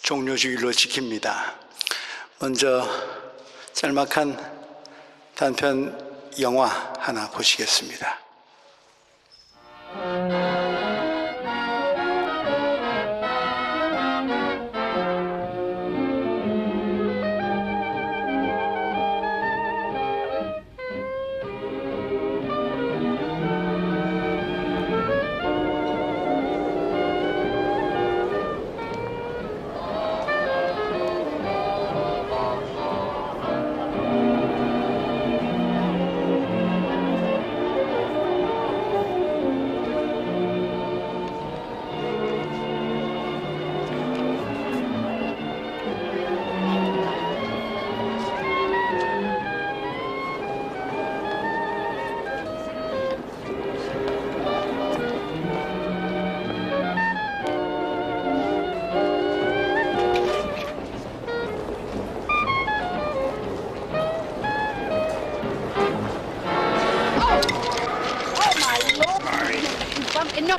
종료주일로 지킵니다. 먼저 짤막한 단편 영화 하나 보시겠습니다.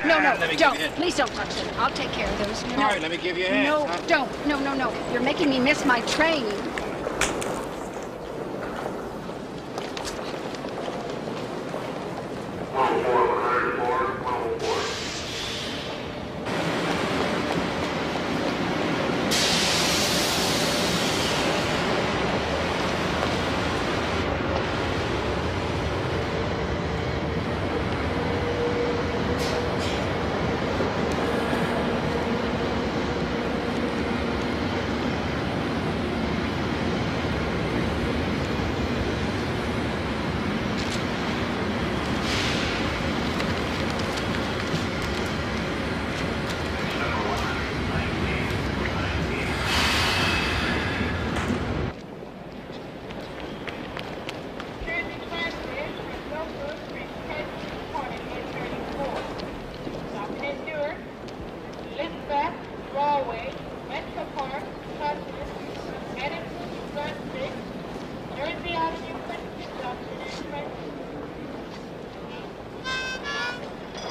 No, don't. Please don't touch them. I'll take care of those. All right, let me give you a hand. No, don't. No. You're making me miss my train.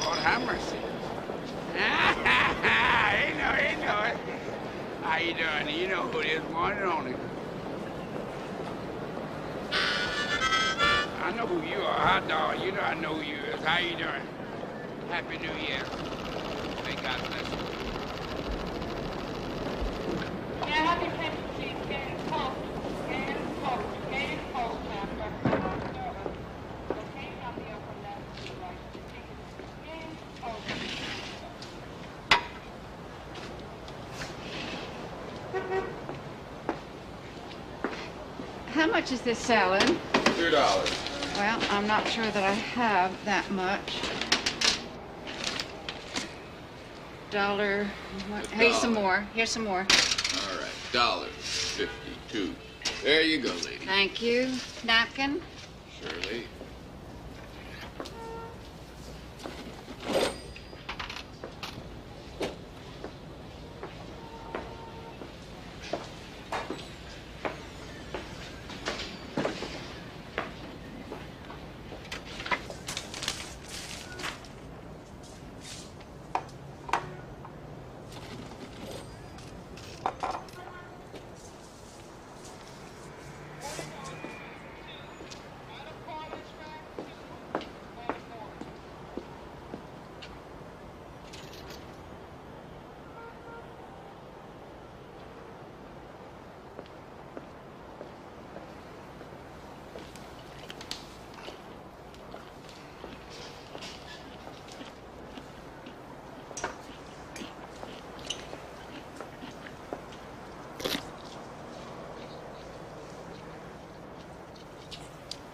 Lord have mercy. He know it. How you doing? You know who it is, one and only. I know who you are, hot dog. You know I know who you is. How you doing? Happy New Year. May God bless you. Yeah, happy Thanksgiving, getting cold, getting cold. Okay, on the upper left, right. Getting cold. How much is this salad? $2. Well, I'm not sure that I have that much. Dollar. Here's some more. Here's some more. All right, $1.52. There you go, lady. Thank you. Napkin? Shirley.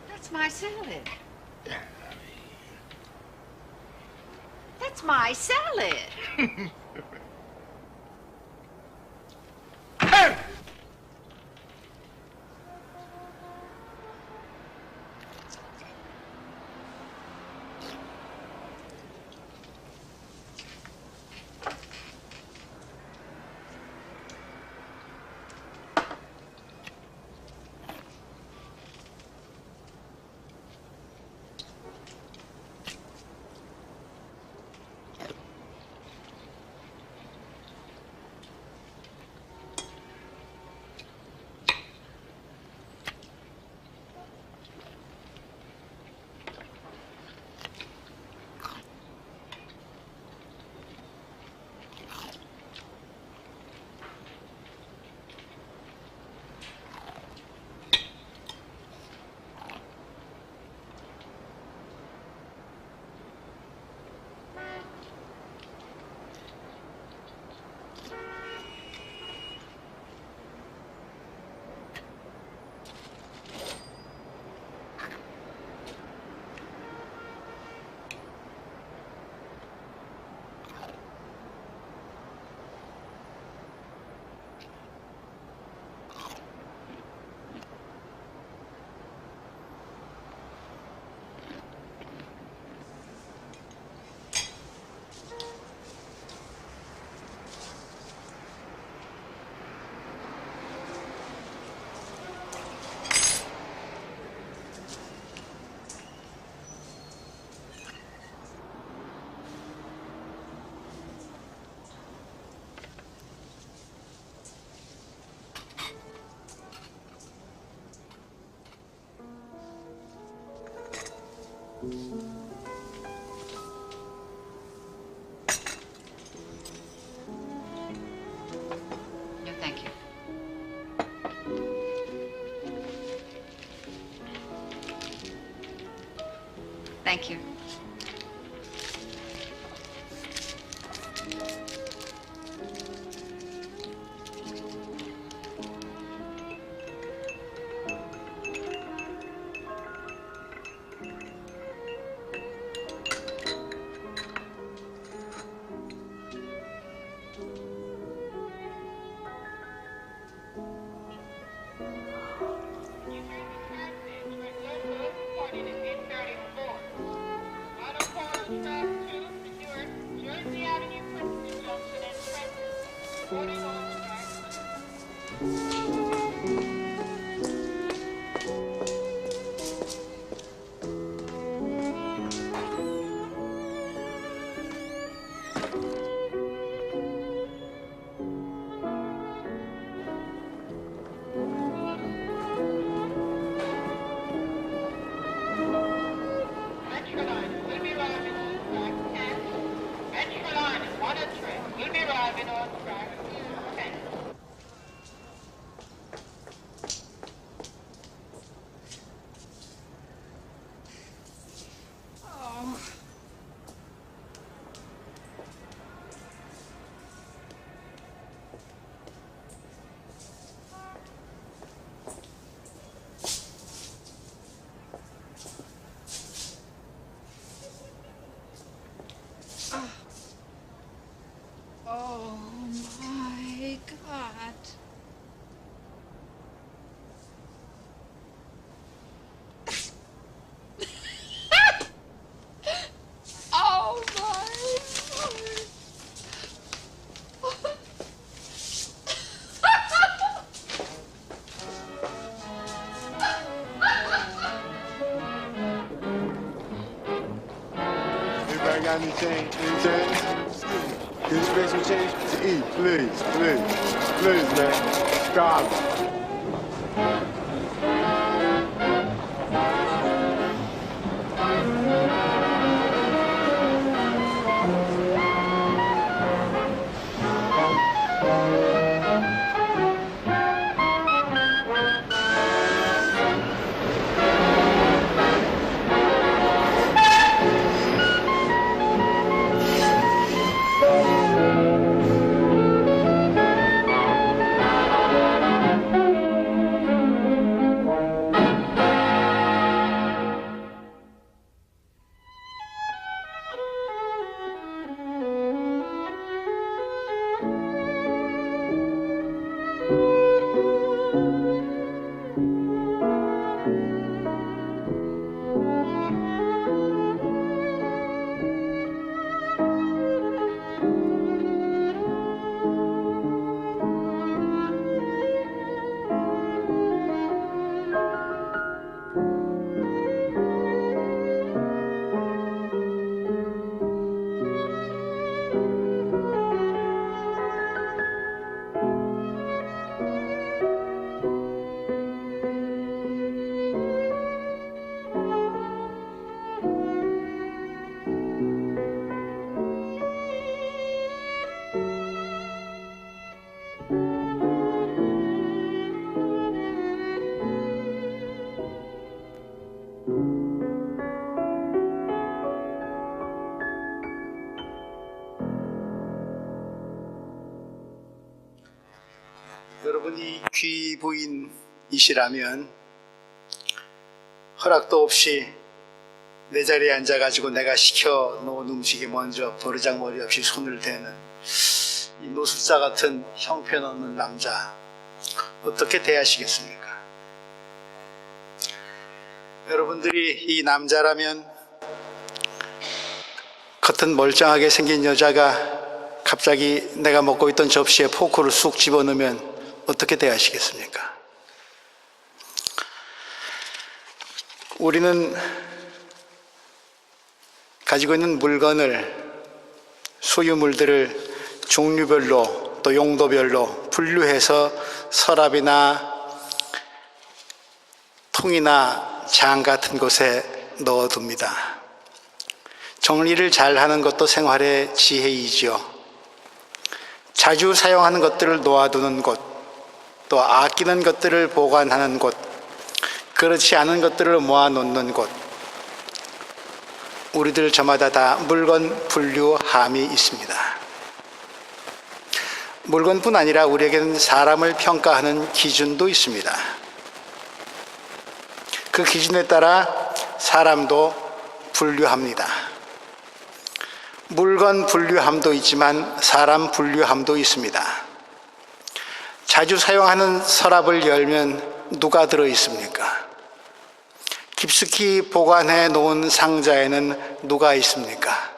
That's my salad. That's my salad. No, thank you. Thank you. Jersey Avenue, Princeton Junction, and Trenton. Boarding on track. Metroline will be arriving on track 10. Metroline 103 will be arriving on track 10. Oh. Oh my God. Oh my Lord. Everybody got any change? Any change? Can you spare some change to eat? Please, man. Stop. 여러분이 귀부인이시라면 허락도 없이 내 자리에 앉아가지고 내가 시켜놓은 음식에 먼저 버르장머리 없이 손을 대는 이 노숙자 같은 형편없는 남자 어떻게 대하시겠습니까? 여러분들이 이 남자라면 겉은 멀쩡하게 생긴 여자가 갑자기 내가 먹고 있던 접시에 포크를 쑥 집어넣으면 어떻게 대하시겠습니까? 우리는 가지고 있는 물건을, 소유물들을 종류별로 또 용도별로 분류해서 서랍이나 통이나 장 같은 곳에 넣어둡니다. 정리를 잘하는 것도 생활의 지혜이지요. 자주 사용하는 것들을 놓아두는 곳, 또 아끼는 것들을 보관하는 곳, 그렇지 않은 것들을 모아놓는 곳, 우리들 저마다 다 물건 분류함이 있습니다. 물건뿐 아니라 우리에게는 사람을 평가하는 기준도 있습니다. 그 기준에 따라 사람도 분류합니다. 물건 분류함도 있지만 사람 분류함도 있습니다. 자주 사용하는 서랍을 열면 누가 들어 있습니까? 깊숙이 보관해 놓은 상자에는 누가 있습니까?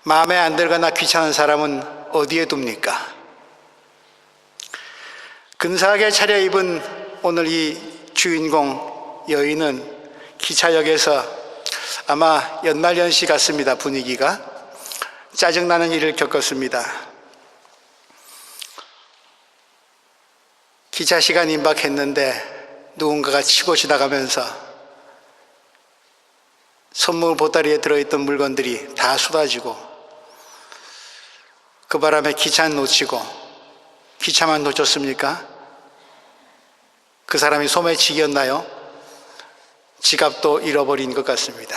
마음에 안 들거나 귀찮은 사람은 어디에 둡니까? 근사하게 차려입은 오늘 이 주인공 여인은 기차역에서 아마 연말연시 같습니다. 분위기가 짜증나는 일을 겪었습니다. 기차 시간 임박했는데 누군가가 치고 지나가면서 선물 보따리에 들어있던 물건들이 다 쏟아지고 그 바람에 기차는 놓치고 기차만 놓쳤습니까? 그 사람이 소매치기였나요? 지갑도 잃어버린 것 같습니다.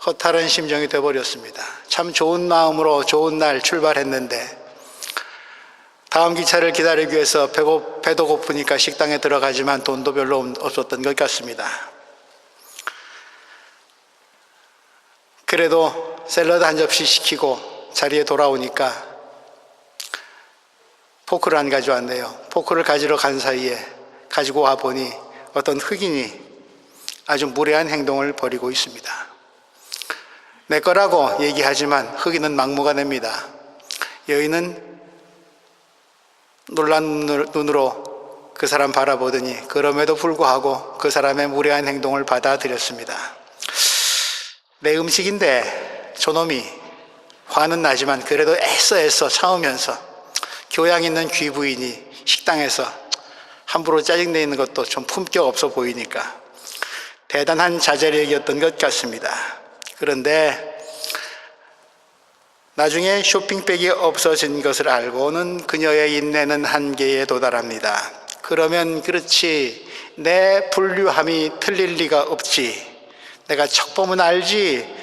허탈한 심정이 되어버렸습니다. 참 좋은 마음으로 좋은 날 출발했는데 다음 기차를 기다리기 위해서 배도 고프니까 식당에 들어가지만 돈도 별로 없었던 것 같습니다. 그래도 샐러드 한 접시 시키고 자리에 돌아오니까 포크를 안 가져왔네요. 포크를 가지러 간 사이에 가지고 와 보니 어떤 흑인이 아주 무례한 행동을 벌이고 있습니다. 내 거라고 얘기하지만 흑인은 막무가내입니다. 여인은 놀란 눈으로 그 사람 바라보더니 그럼에도 불구하고 그 사람의 무례한 행동을 받아들였습니다. 내 음식인데 저놈이 화는 나지만 그래도 애써 참으면서 교양 있는 귀부인이 식당에서 함부로 짜증내는 것도 좀 품격 없어 보이니까 대단한 자제력이었던 것 같습니다. 그런데 나중에 쇼핑백이 없어진 것을 알고는 그녀의 인내는 한계에 도달합니다. 그러면 그렇지, 내 분류함이 틀릴 리가 없지. 내가 척 보면 알지.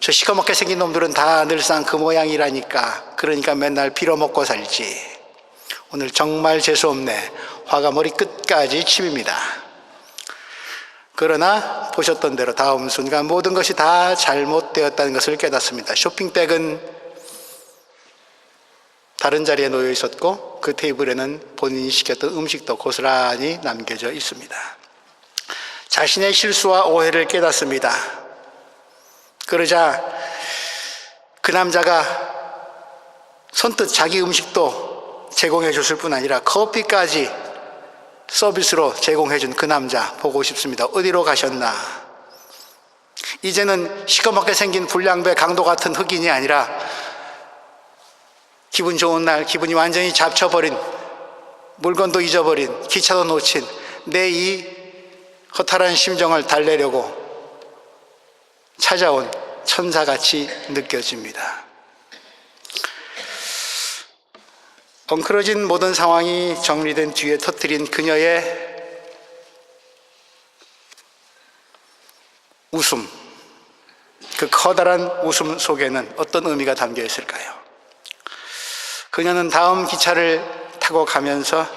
저 시커멓게 생긴 놈들은 다 늘상 그 모양이라니까. 그러니까 맨날 빌어먹고 살지. 오늘 정말 재수없네. 화가 머리 끝까지 침입니다. 그러나 보셨던 대로 다음 순간 모든 것이 다 잘못되었다는 것을 깨닫습니다. 쇼핑백은 다른 자리에 놓여 있었고 그 테이블에는 본인이 시켰던 음식도 고스란히 남겨져 있습니다. 자신의 실수와 오해를 깨닫습니다. 그러자 그 남자가 선뜻 자기 음식도 제공해 줬을 뿐 아니라 커피까지 서비스로 제공해준 그 남자 보고 싶습니다. 어디로 가셨나? 이제는 시커멓게 생긴 불량배 강도 같은 흑인이 아니라 기분 좋은 날 기분이 완전히 잡쳐버린, 물건도 잊어버린, 기차도 놓친 내 이 허탈한 심정을 달래려고 찾아온 천사같이 느껴집니다. 엉클어진 모든 상황이 정리된 뒤에 터뜨린 그녀의 웃음, 그 커다란 웃음 속에는 어떤 의미가 담겨 있을까요? 그녀는 다음 기차를 타고 가면서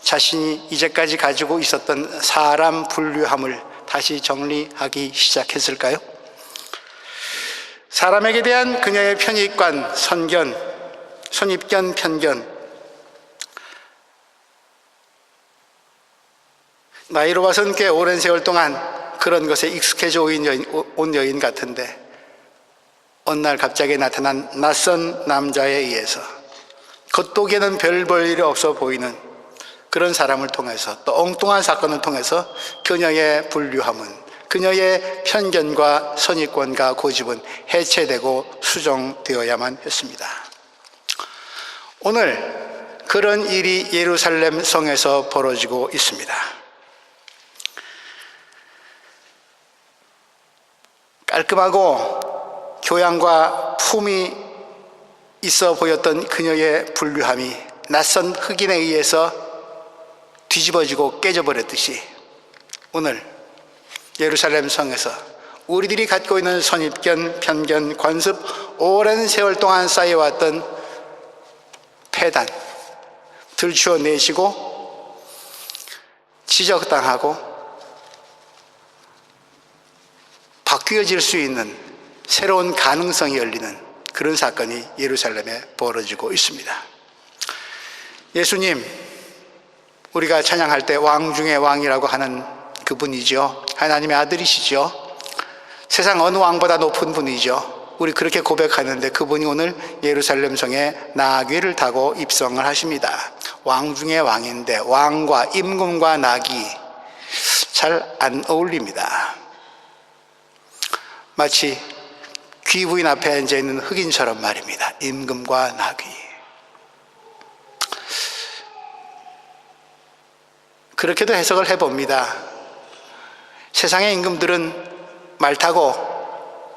자신이 이제까지 가지고 있었던 사람 분류함을 다시 정리하기 시작했을까요? 사람에게 대한 그녀의 편입관, 선입견, 편견, 나이로 봐서는 꽤 오랜 세월 동안 그런 것에 익숙해져 온 여인 같은데 어느 날 갑자기 나타난 낯선 남자에 의해서 겉보기에는 별 볼 일이 없어 보이는 그런 사람을 통해서 또 엉뚱한 사건을 통해서 그녀의 분류함은, 그녀의 편견과 선입견과 고집은 해체되고 수정되어야만 했습니다. 오늘 그런 일이 예루살렘 성에서 벌어지고 있습니다. 깔끔하고 교양과 품이 있어 보였던 그녀의 불류함이 낯선 흑인에 의해서 뒤집어지고 깨져버렸듯이 오늘 예루살렘 성에서 우리들이 갖고 있는 선입견, 편견, 관습, 오랜 세월 동안 쌓여왔던 폐단 들추어내시고 지적당하고 바뀌어질 수 있는 새로운 가능성이 열리는 그런 사건이 예루살렘에 벌어지고 있습니다. 예수님, 우리가 찬양할 때 왕 중의 왕이라고 하는 그분이죠. 하나님의 아들이시죠. 세상 어느 왕보다 높은 분이죠. 우리 그렇게 고백하는데 그분이 오늘 예루살렘 성에 나귀를 타고 입성을 하십니다. 왕 중의 왕인데 왕과 임금과 나귀 잘 안 어울립니다. 마치 귀부인 앞에 앉아있는 흑인처럼 말입니다. 임금과 나귀. 그렇게도 해석을 해봅니다. 세상의 임금들은 말 타고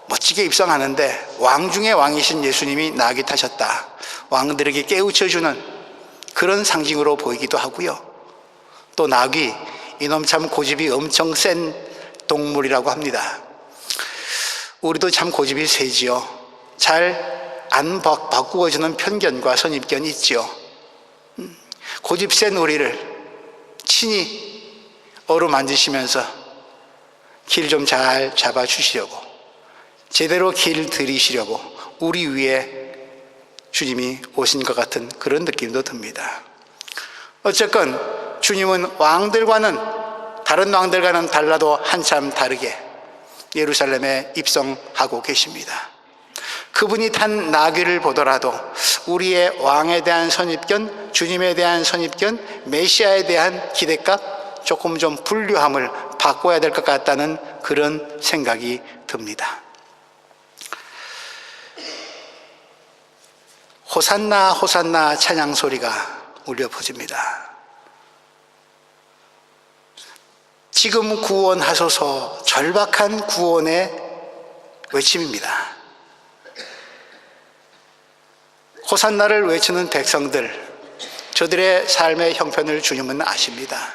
멋지게 입성하는데 왕 중의 왕이신 예수님이 나귀 타셨다. 왕들에게 깨우쳐주는 그런 상징으로 보이기도 하고요. 또 나귀, 이놈 참 고집이 엄청 센 동물이라고 합니다. 우리도 참 고집이 세지요. 잘 안 바꾸어지는 편견과 선입견이 있지요. 고집 센 우리를 친히 어루만지시면서 길 좀 잘 잡아주시려고, 제대로 길 들이시려고 우리 위에 주님이 오신 것 같은 그런 느낌도 듭니다. 어쨌건 주님은 다른 왕들과는 달라도 한참 다르게 예루살렘에 입성하고 계십니다. 그분이 탄 나귀를 보더라도 우리의 왕에 대한 선입견, 주님에 대한 선입견, 메시아에 대한 기대값, 조금 좀 분류함을 바꿔야 될 것 같다는 그런 생각이 듭니다. 호산나 호산나 찬양 소리가 울려 퍼집니다. 지금 구원하소서, 절박한 구원의 외침입니다. 호산나를 외치는 백성들, 저들의 삶의 형편을 주님은 아십니다.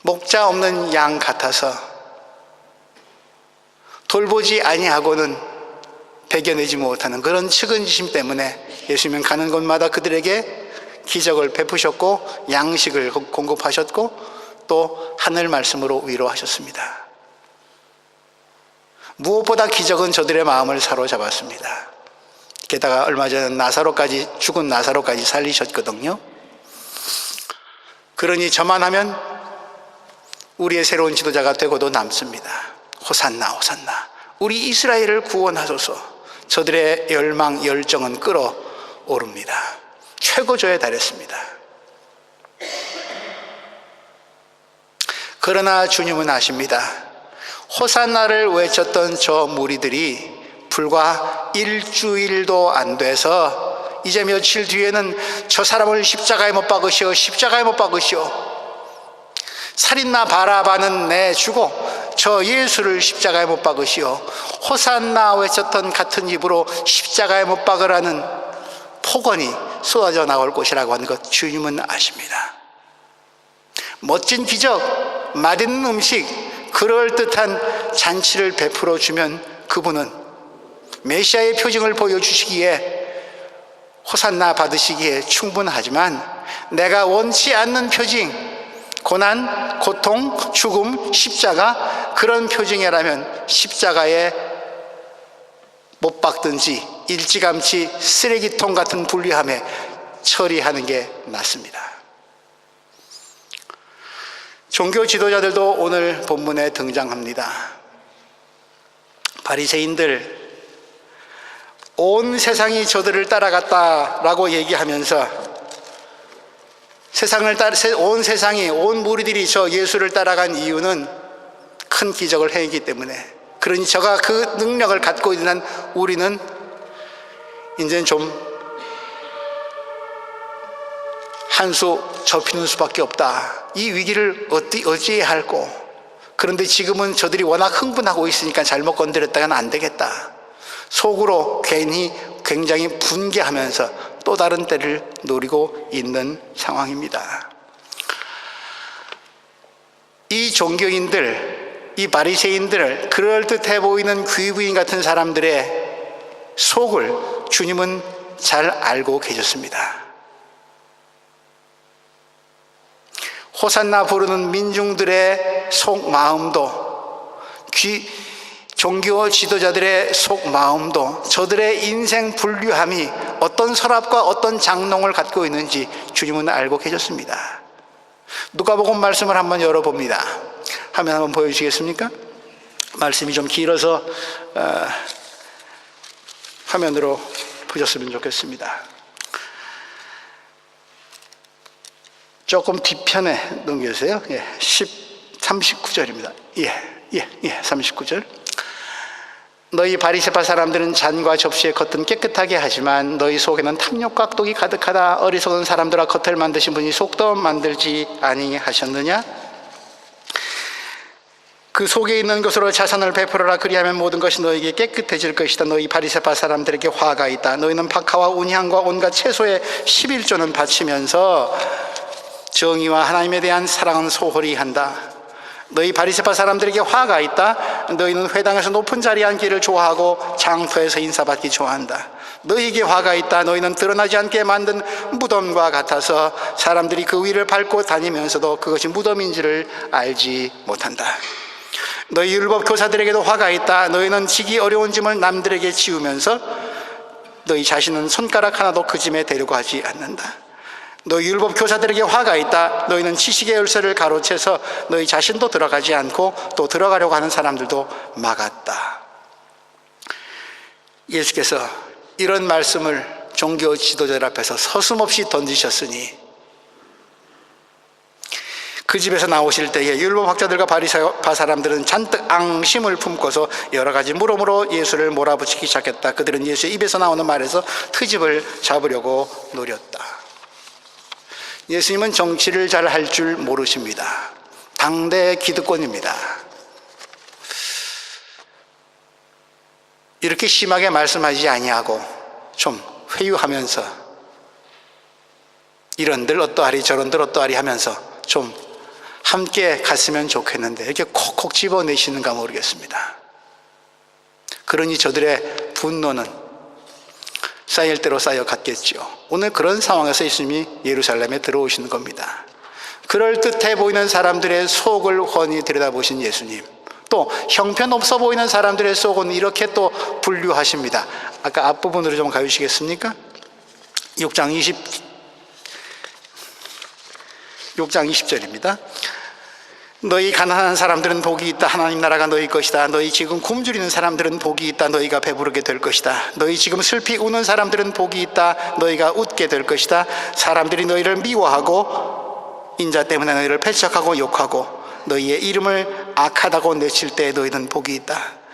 목자 없는 양 같아서 돌보지 아니하고는 배겨내지 못하는 그런 측은지심 때문에 예수님은 가는 곳마다 그들에게 기적을 베푸셨고 양식을 공급하셨고 또 하늘 말씀으로 위로하셨습니다. 무엇보다 기적은 저들의 마음을 사로잡았습니다. 게다가 얼마 전 죽은 나사로까지 살리셨거든요. 그러니 저만 하면 우리의 새로운 지도자가 되고도 남습니다. 호산나 호산나, 우리 이스라엘을 구원하소서. 저들의 열망 열정은 끓어오릅니다. 최고조에 달했습니다. 그러나 주님은 아십니다. 호산나를 외쳤던 저 무리들이 불과 일주일도 안 돼서 이제 며칠 뒤에는 저 사람을 십자가에 못 박으시오, 십자가에 못 박으시오, 살인마 바라바는 내주고 저 예수를 십자가에 못 박으시오, 호산나 외쳤던 같은 입으로 십자가에 못 박으라는 폭언이 쏟아져 나올 것이라고 하는 것 주님은 아십니다. 멋진 기적, 맛있는 음식, 그럴듯한 잔치를 베풀어 주면 그분은 메시아의 표징을 보여주시기에 호산나 받으시기에 충분하지만 내가 원치 않는 표징, 고난, 고통, 죽음, 십자가, 그런 표징이라면 십자가에 못 박든지 일찌감치 쓰레기통 같은 분리함에 처리하는 게 낫습니다. 종교 지도자들도 오늘 본문에 등장합니다. 바리새인들, 온 세상이 저들을 따라갔다라고 얘기하면서 온 세상이, 온 무리들이 저 예수를 따라간 이유는 큰 기적을 행했기 때문에, 그러니 저가 그 능력을 갖고 있는 우리는 이제는 좀 한 수 접히는 수밖에 없다. 이 위기를 어찌해야 할꼬? 그런데 지금은 저들이 워낙 흥분하고 있으니까 잘못 건드렸다가는 안 되겠다. 속으로 괜히 굉장히 분개하면서 또 다른 때를 노리고 있는 상황입니다. 이 종교인들, 이 바리새인들, 그럴듯해 보이는 귀부인 같은 사람들의 속을 주님은 잘 알고 계셨습니다. 호산나 부르는 민중들의 속마음도, 종교 지도자들의 속마음도, 저들의 인생 분류함이 어떤 서랍과 어떤 장롱을 갖고 있는지 주님은 알고 계셨습니다. 누가복음 말씀을 한번 열어봅니다. 화면 한번 보여주시겠습니까? 말씀이 좀 길어서 화면으로 보셨으면 좋겠습니다. 조금 뒤편에 넘겨주세요. 39절입니다. 39절. 너희 바리새파 사람들은 잔과 접시의 겉은 깨끗하게 하지만 너희 속에는 탐욕과 악독이 가득하다. 어리석은 사람들아, 겉을 만드신 분이 속도 만들지 아니하셨느냐? 그 속에 있는 것으로 자선을 베풀어라. 그리하면 모든 것이 너희에게 깨끗해질 것이다. 너희 바리새파 사람들에게 화가 있다. 너희는 박하와 운향과 온갖 채소의 11조는 바치면서 정의와 하나님에 대한 사랑은 소홀히 한다. 너희 바리새파 사람들에게 화가 있다. 너희는 회당에서 높은 자리에 앉기를 좋아하고 장터에서 인사받기 좋아한다. 너희에게 화가 있다. 너희는 드러나지 않게 만든 무덤과 같아서 사람들이 그 위를 밟고 다니면서도 그것이 무덤인지를 알지 못한다. 너희 율법 교사들에게도 화가 있다. 너희는 지기 어려운 짐을 남들에게 지우면서 너희 자신은 손가락 하나도 그 짐에 대려고 하지 않는다. 너희 율법 교사들에게 화가 있다. 너희는 지식의 열쇠를 가로채서 너희 자신도 들어가지 않고 또 들어가려고 하는 사람들도 막았다. 예수께서 이런 말씀을 종교 지도자들 앞에서 서슴없이 던지셨으니 그 집에서 나오실 때에 율법학자들과 바리새파 사람들은 잔뜩 앙심을 품고서 여러 가지 물음으로 예수를 몰아붙이기 시작했다. 그들은 예수의 입에서 나오는 말에서 트집을 잡으려고 노렸다. 예수님은 정치를 잘 할 줄 모르십니다. 당대 기득권입니다. 이렇게 심하게 말씀하지 아니하고 좀 회유하면서 이런들 어떠하리 저런들 어떠하리 하면서 좀 함께 갔으면 좋겠는데 이렇게 콕콕 집어내시는가 모르겠습니다. 그러니 저들의 분노는 쌓일 대로 쌓여갔겠죠. 오늘 그런 상황에서 예수님이 예루살렘에 들어오시는 겁니다. 그럴듯해 보이는 사람들의 속을 훤히 들여다보신 예수님, 또 형편없어 보이는 사람들의 속은 이렇게 또 분류하십니다. 아까 앞부분으로 좀 가주시겠습니까? 6장 20절입니다. 너희 가난한 사람들은 복이 있다. 하나님 나라가 너희 것이다. 너희 지금 굶주리는 사람들은 복이 있다. 너희가 배부르게 될 것이다. 너희 지금 슬피 우는 사람들은 복이 있다. 너희가 웃게 될 것이다. 사람들이 너희를 미워하고 인자 때문에 너희를 배척하고 욕하고 너희의 이름을 악하다고 내칠 때 너희는 복이 있다.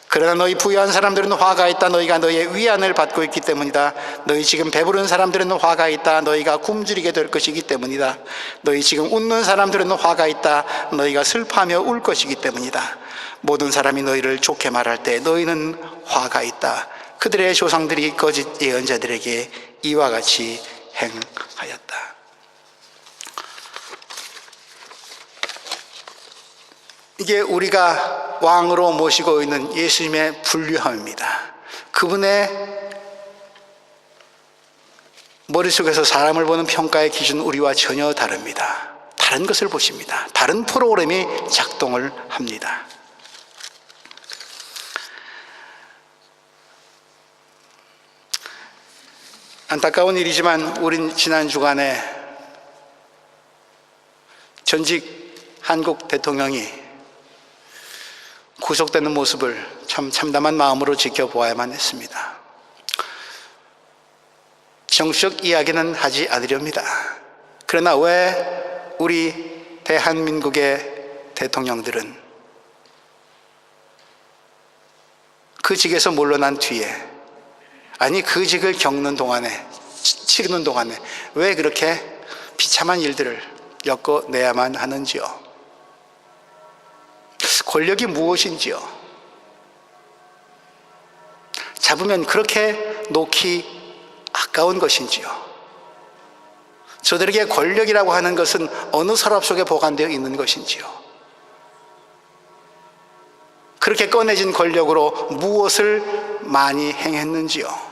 그러나 너희 부유한 사람들은 화가 있다. 너희가 너희의 위안을 받고 있기 때문이다. 너희 지금 배부른 사람들은 화가 있다. 너희가 굶주리게 될 것이기 때문이다. 너희 지금 웃는 사람들은 화가 있다. 너희가 슬퍼하며 울 것이기 때문이다. 모든 사람이 너희를 좋게 말할 때 너희는 화가 있다. 그들의 조상들이 거짓 예언자들에게 이와 같이 행하였다. 이게 우리가 왕으로 모시고 있는 예수님의 분류함입니다. 그분의 머릿속에서 사람을 보는 평가의 기준 우리와 전혀 다릅니다. 다른 것을 보십니다. 다른 프로그램이 작동을 합니다. 안타까운 일이지만 우린 지난 주간에 전직 한국 대통령이 구속되는 모습을 참 참담한 마음으로 지켜보아야만 했습니다. 정치적 이야기는 하지 않으렵니다. 그러나 왜 우리 대한민국의 대통령들은 그 직에서 물러난 뒤에, 아니 그 직을 겪는 동안에, 치르는 동안에 왜 그렇게 비참한 일들을 겪어내야만 하는지요? 권력이 무엇인지요? 잡으면 그렇게 놓기 아까운 것인지요? 저들에게 권력이라고 하는 것은 어느 서랍 속에 보관되어 있는 것인지요? 그렇게 꺼내진 권력으로 무엇을 많이 행했는지요?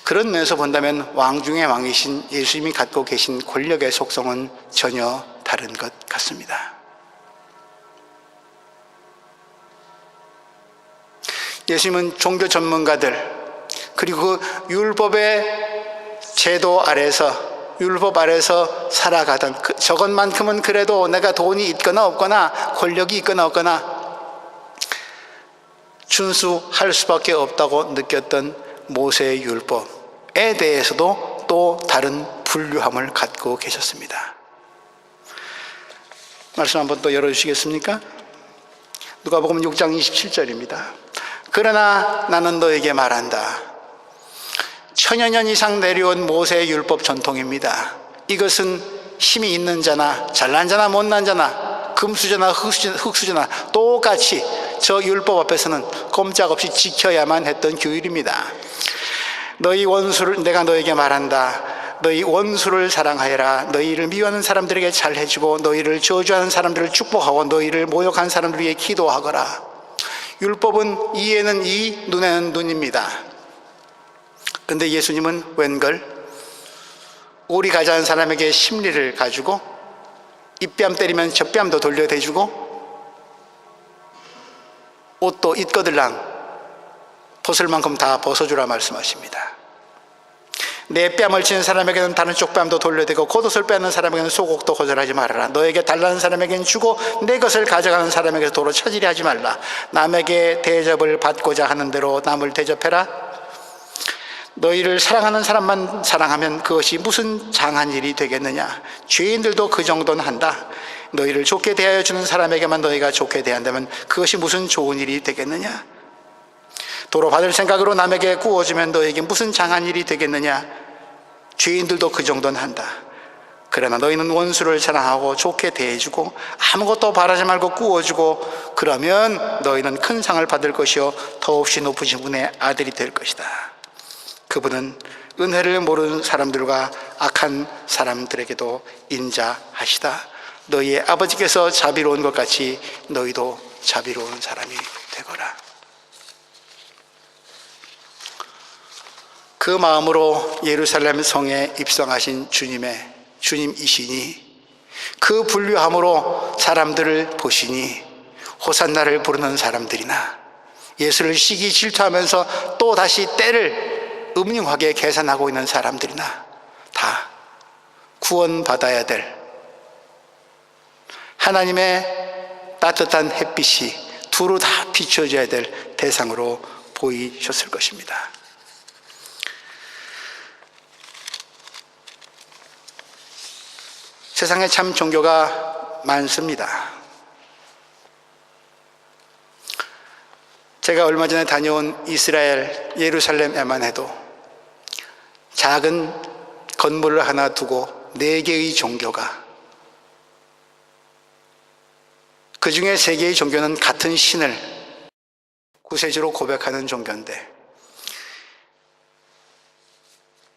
그런 면에서 본다면 왕 중의 왕이신 예수님이 갖고 계신 권력의 속성은 전혀 다른 것 같습니다. 예수님은 종교 전문가들 그리고 그 율법의 제도 아래서 율법 아래서 살아가던 저것만큼은 그래도 내가 돈이 있거나 없거나 권력이 있거나 없거나 준수할 수밖에 없다고 느꼈던 모세의 율법에 대해서도 또 다른 분류함을 갖고 계셨습니다. 말씀 한번 또 열어주시겠습니까? 누가복음 6장 27절입니다. 그러나 나는 너에게 말한다. 천여 년 이상 내려온 모세의 율법 전통입니다. 이것은 힘이 있는 자나 잘난 자나 못난 자나 금수저나 흙수저나 똑같이 저 율법 앞에서는 꼼짝없이 지켜야만 했던 규율입니다. 너희 원수를 내가 너에게 말한다. 너희 원수를 사랑하여라. 너희를 미워하는 사람들에게 잘해주고 너희를 저주하는 사람들을 축복하고 너희를 모욕한 사람들에게 기도하거라. 율법은 이에는 이, 눈에는 눈입니다. 그런데 예수님은 웬걸 오리 가자는 사람에게 심리를 가지고 입뺨 때리면 젖뺨도 돌려대주고 옷도 it거들랑 벗을 만큼 다 벗어주라 말씀하십니다. 내 뺨을 치는 사람에게는 다른 쪽 뺨도 돌려대고 겉옷을 빼는 사람에게는 속옷도 거절하지 말아라. 너에게 달라는 사람에게는 주고 내 것을 가져가는 사람에게서 도로 차지려 하지 말라. 남에게 대접을 받고자 하는 대로 남을 대접해라. 너희를 사랑하는 사람만 사랑하면 그것이 무슨 장한 일이 되겠느냐. 죄인들도 그 정도는 한다. 너희를 좋게 대하여 주는 사람에게만 너희가 좋게 대한다면 그것이 무슨 좋은 일이 되겠느냐. 도로 받을 생각으로 남에게 구워주면 너에게 무슨 장한 일이 되겠느냐. 죄인들도 그 정도는 한다. 그러나 너희는 원수를 사랑하고 좋게 대해주고 아무것도 바라지 말고 구워주고 그러면 너희는 큰 상을 받을 것이요 더없이 높으신 분의 아들이 될 것이다. 그분은 은혜를 모르는 사람들과 악한 사람들에게도 인자하시다. 너희의 아버지께서 자비로운 것 같이 너희도 자비로운 사람이 되거라. 그 마음으로 예루살렘 성에 입성하신 주님이시니 그 분류함으로 사람들을 보시니 호산나를 부르는 사람들이나 예수를 시기 질투하면서 또 다시 때를 음흉하게 계산하고 있는 사람들이나 다 구원받아야 될 하나님의 따뜻한 햇빛이 두루 다 비춰져야 될 대상으로 보이셨을 것입니다. 세상에 참 종교가 많습니다. 제가 얼마 전에 다녀온 이스라엘 예루살렘에만 해도 작은 건물을 하나 두고 4개의 종교가, 그 중에 3개의 종교는 같은 신을 구세주로 고백하는 종교인데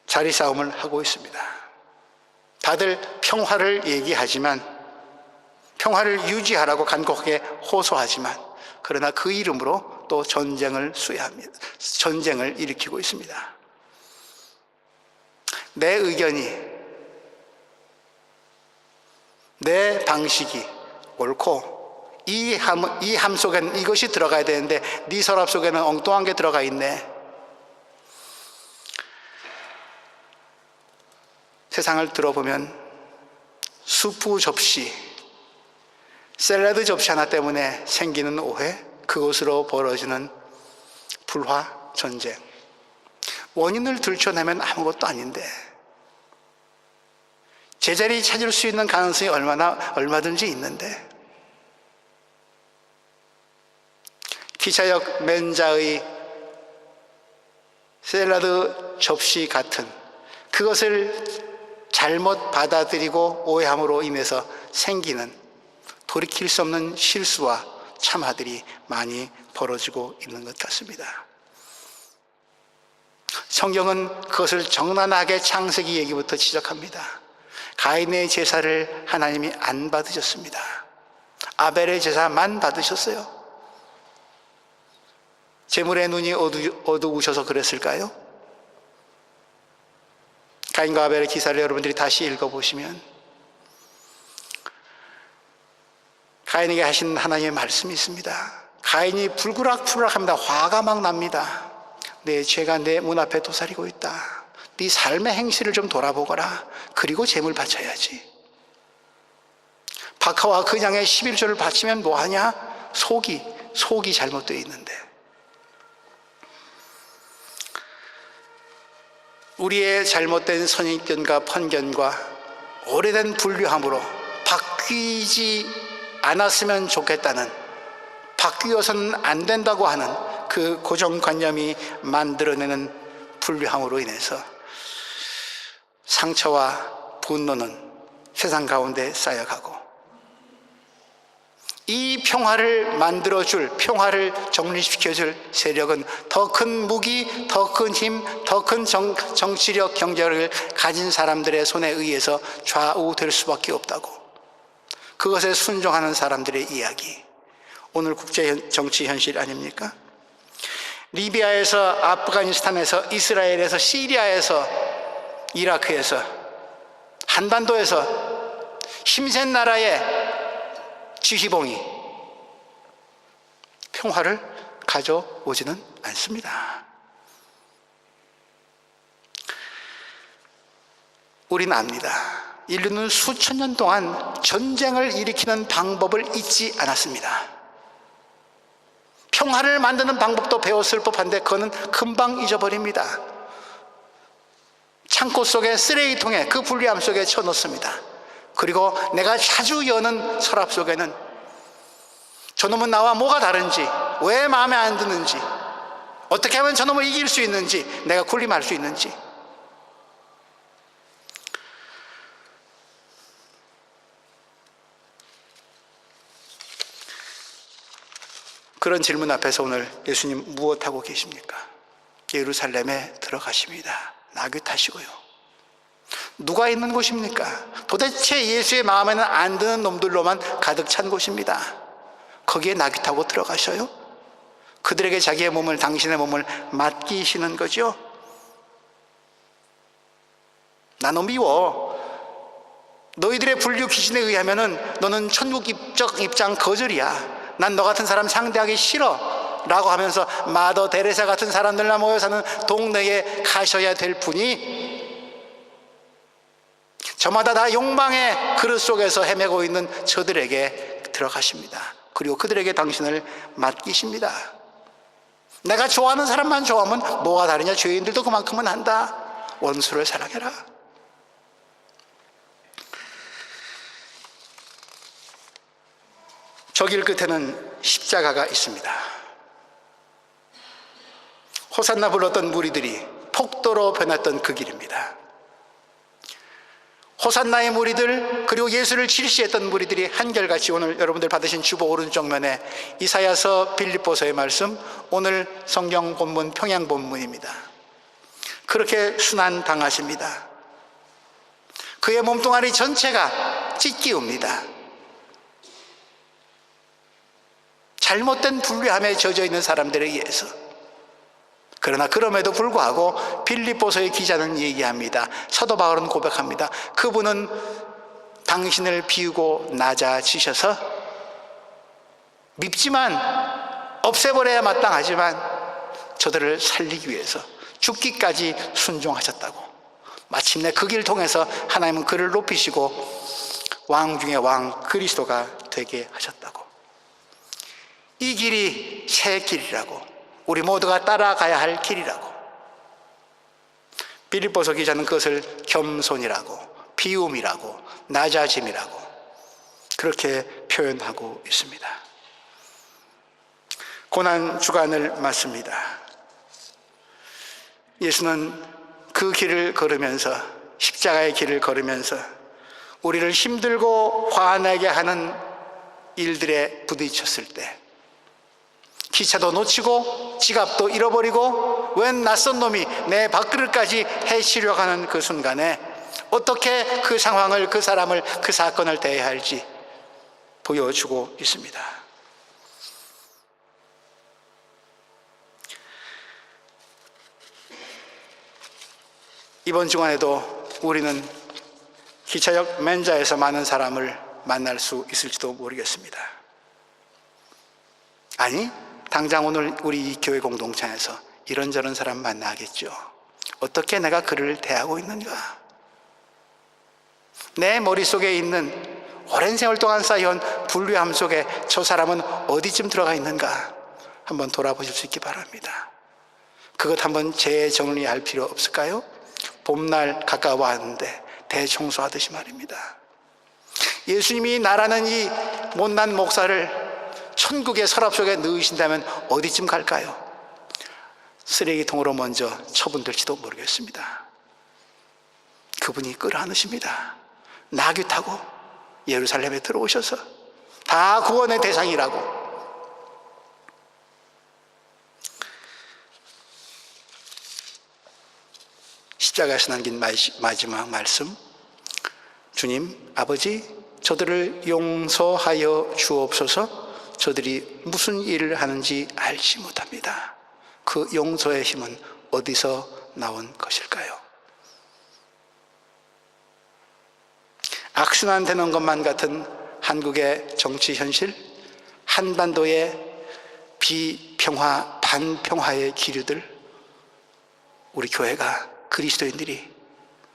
자리 싸움을 하고 있습니다. 다들 평화를 얘기하지만, 평화를 유지하라고 간곡하게 호소하지만, 그러나 그 이름으로 또 전쟁을 수행합니다. 전쟁을 일으키고 있습니다. 내 의견이, 내 방식이 옳고 이 함 속에는 이것이 들어가야 되는데 네 서랍 속에는 엉뚱한 게 들어가 있네. 세상을 들어보면 수프 접시, 샐러드 접시 하나 때문에 생기는 오해, 그것으로 벌어지는 불화, 전쟁. 원인을 들춰내면 아무것도 아닌데 제자리 찾을 수 있는 가능성이 얼마든지 있는데 기차역 맨자의 샐러드 접시 같은 그것을 잘못 받아들이고 오해함으로 인해서 생기는 돌이킬 수 없는 실수와 참화들이 많이 벌어지고 있는 것 같습니다. 성경은 그것을 적나라하게 창세기 얘기부터 지적합니다. 가인의 제사를 하나님이 안 받으셨습니다. 아벨의 제사만 받으셨어요. 재물의 눈이 어두우셔서 그랬을까요? 가인과 아벨의 기사를 여러분들이 다시 읽어보시면 가인에게 하신 하나님의 말씀이 있습니다. 가인이 불그락불락합니다. 화가 막 납니다. 내 죄가 내 문 앞에 도사리고 있다. 네 삶의 행실을 좀 돌아보거라. 그리고 재물 바쳐야지. 박하와 그냥의 11조를 바치면 뭐하냐? 속이 잘못되어 있는데. 우리의 잘못된 선입견과 편견과 오래된 불륜함으로 바뀌지 않았으면 좋겠다는, 바뀌어서는 안 된다고 하는 그 고정관념이 만들어내는 불륜함으로 인해서 상처와 분노는 세상 가운데 쌓여가고, 이 평화를 만들어줄, 평화를 정립시켜줄 세력은 더 큰 무기, 더 큰 힘, 더 큰 정치력, 경제력을 가진 사람들의 손에 의해서 좌우될 수밖에 없다고. 그것에 순종하는 사람들의 이야기, 오늘 국제 정치 현실 아닙니까? 리비아에서, 아프가니스탄에서, 이스라엘에서, 시리아에서, 이라크에서, 한반도에서 힘센 나라의 지휘봉이 평화를 가져오지는 않습니다. 우리는 압니다. 인류는 수천 년 동안 전쟁을 일으키는 방법을 잊지 않았습니다. 평화를 만드는 방법도 배웠을 법한데 그거는 금방 잊어버립니다. 창고 속에, 쓰레기통에, 그 불리함 속에 쳐넣습니다. 그리고 내가 자주 여는 서랍 속에는 저놈은 나와 뭐가 다른지, 왜 마음에 안 드는지, 어떻게 하면 저놈을 이길 수 있는지, 내가 군림할 수 있는지, 그런 질문 앞에서 오늘 예수님 무엇하고 계십니까? 예루살렘에 들어가십니다. 나귀 타시고요. 누가 있는 곳입니까? 도대체 예수의 마음에는 안 드는 놈들로만 가득 찬 곳입니다. 거기에 나귀 타고 들어가셔요? 그들에게 자기의 몸을, 당신의 몸을 맡기시는 거죠. 나는 미워. 너희들의 분류 기준에 의하면은 너는 천국 입장 거절이야. 난 너 같은 사람 상대하기 싫어 라고 하면서 마더 데레사 같은 사람들만 모여 사는 동네에 가셔야 될 분이 저마다 다 욕망의 그릇 속에서 헤매고 있는 저들에게 들어가십니다. 그리고 그들에게 당신을 맡기십니다. 내가 좋아하는 사람만 좋아하면 뭐가 다르냐? 죄인들도 그만큼은 한다. 원수를 사랑해라. 저 길 끝에는 십자가가 있습니다. 호산나 불렀던 무리들이 폭도로 변했던 그 길입니다. 호산나의 무리들, 그리고 예수를 질시했던 무리들이 한결같이 오늘 여러분들 받으신 주보 오른쪽 면에 이사야서, 빌립보서의 말씀, 오늘 성경 본문 평양 본문입니다. 그렇게 순환당하십니다. 그의 몸뚱아리 전체가 찢기웁니다. 잘못된 불륜함에 젖어 있는 사람들에 의해서. 그러나 그럼에도 불구하고 빌립보서의 기자는 얘기합니다. 사도 바울은 고백합니다. 그분은 당신을 비우고 낮아지셔서 밉지만, 없애버려야 마땅하지만 저들을 살리기 위해서 죽기까지 순종하셨다고. 마침내 그 길을 통해서 하나님은 그를 높이시고 왕 중에 왕, 그리스도가 되게 하셨다고. 이 길이 새 길이라고, 우리 모두가 따라가야 할 길이라고. 빌립보서 기자는 그것을 겸손이라고, 비움이라고, 낮아짐이라고 그렇게 표현하고 있습니다. 고난 주간을 맞습니다. 예수는 그 그 길을 걸으면서, 십자가의 길을 걸으면서 우리를 힘들고 화나게 하는 일들에 부딪혔을 때, 기차도 놓치고 지갑도 잃어버리고 웬 낯선 놈이 내 밥그릇까지 해치려고 하는 그 순간에 어떻게 그 상황을, 그 사람을, 그 사건을 대해야 할지 보여주고 있습니다. 이번 주간에도 우리는 기차역 맨자에서 많은 사람을 만날 수 있을지도 모르겠습니다. 아니, 당장 오늘 우리 교회 공동체에서 이런저런 사람 만나겠죠. 어떻게 내가 그를 대하고 있는가? 내 머릿속에 있는 오랜 세월 동안 쌓여온 불리함 속에 저 사람은 어디쯤 들어가 있는가? 한번 돌아보실 수 있기 바랍니다. 그것 한번 재정리할 필요 없을까요? 봄날 가까워왔는데 대청소하듯이 말입니다. 예수님이 나라는 이 못난 목사를 천국의 서랍 속에 넣으신다면 어디쯤 갈까요? 쓰레기통으로 먼저 처분될지도 모르겠습니다. 그분이 끌어안으십니다. 나귀 타고 예루살렘에 들어오셔서 다 구원의 대상이라고. 십자가에서 남긴 마지막 말씀, 주님, 아버지, 저들을 용서하여 주옵소서. 저들이 무슨 일을 하는지 알지 못합니다. 그 용서의 힘은 어디서 나온 것일까요? 악순환되는 것만 같은 한국의 정치 현실, 한반도의 비평화, 반평화의 기류들, 우리 교회가, 그리스도인들이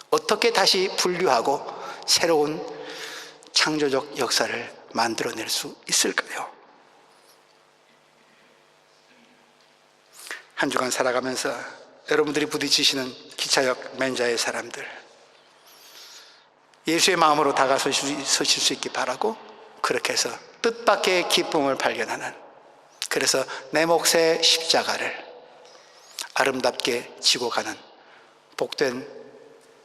어떻게 다시 분류하고 새로운 창조적 역사를 만들어낼 수 있을까요? 한 주간 살아가면서 여러분들이 부딪히시는 기차역 맨자의 사람들, 예수의 마음으로 다가서실 수 있기 바라고, 그렇게 해서 뜻밖의 기쁨을 발견하는, 그래서 내 몫의 십자가를 아름답게 지고 가는 복된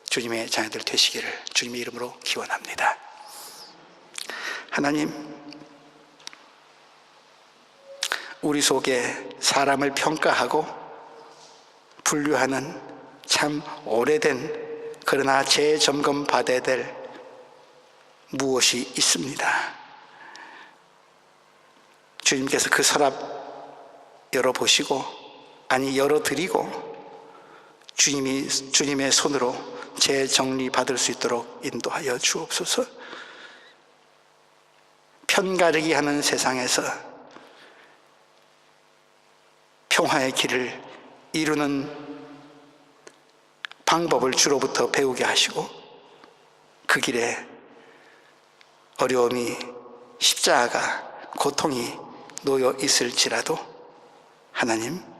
주님의 자녀들 되시기를 주님의 이름으로 기원합니다. 하나님, 우리 속에 사람을 평가하고 분류하는 참 오래된, 그러나 재점검 받아야 될 무엇이 있습니다. 주님께서 그 서랍 열어보시고, 아니 열어드리고, 주님의 손으로 재정리 받을 수 있도록 인도하여 주옵소서. 편가르기 하는 세상에서 평화의 길을 이루는 방법을 주로부터 배우게 하시고, 그 길에 어려움이, 십자가, 고통이 놓여 있을지라도 하나님,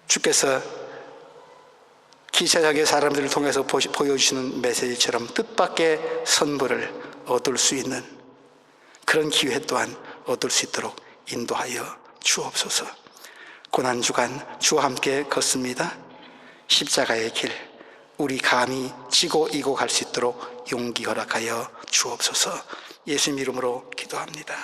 주께서 기차역의 사람들을 통해서 보여주시는 메시지처럼 뜻밖의 선물을 얻을 수 있는 그런 기회 또한 얻을 수 있도록 인도하여 주옵소서. 고난주간 주와 함께 걷습니다. 십자가의 길, 우리 감히 지고 이고 갈 수 있도록 용기 허락하여 주옵소서. 예수님 이름으로 기도합니다.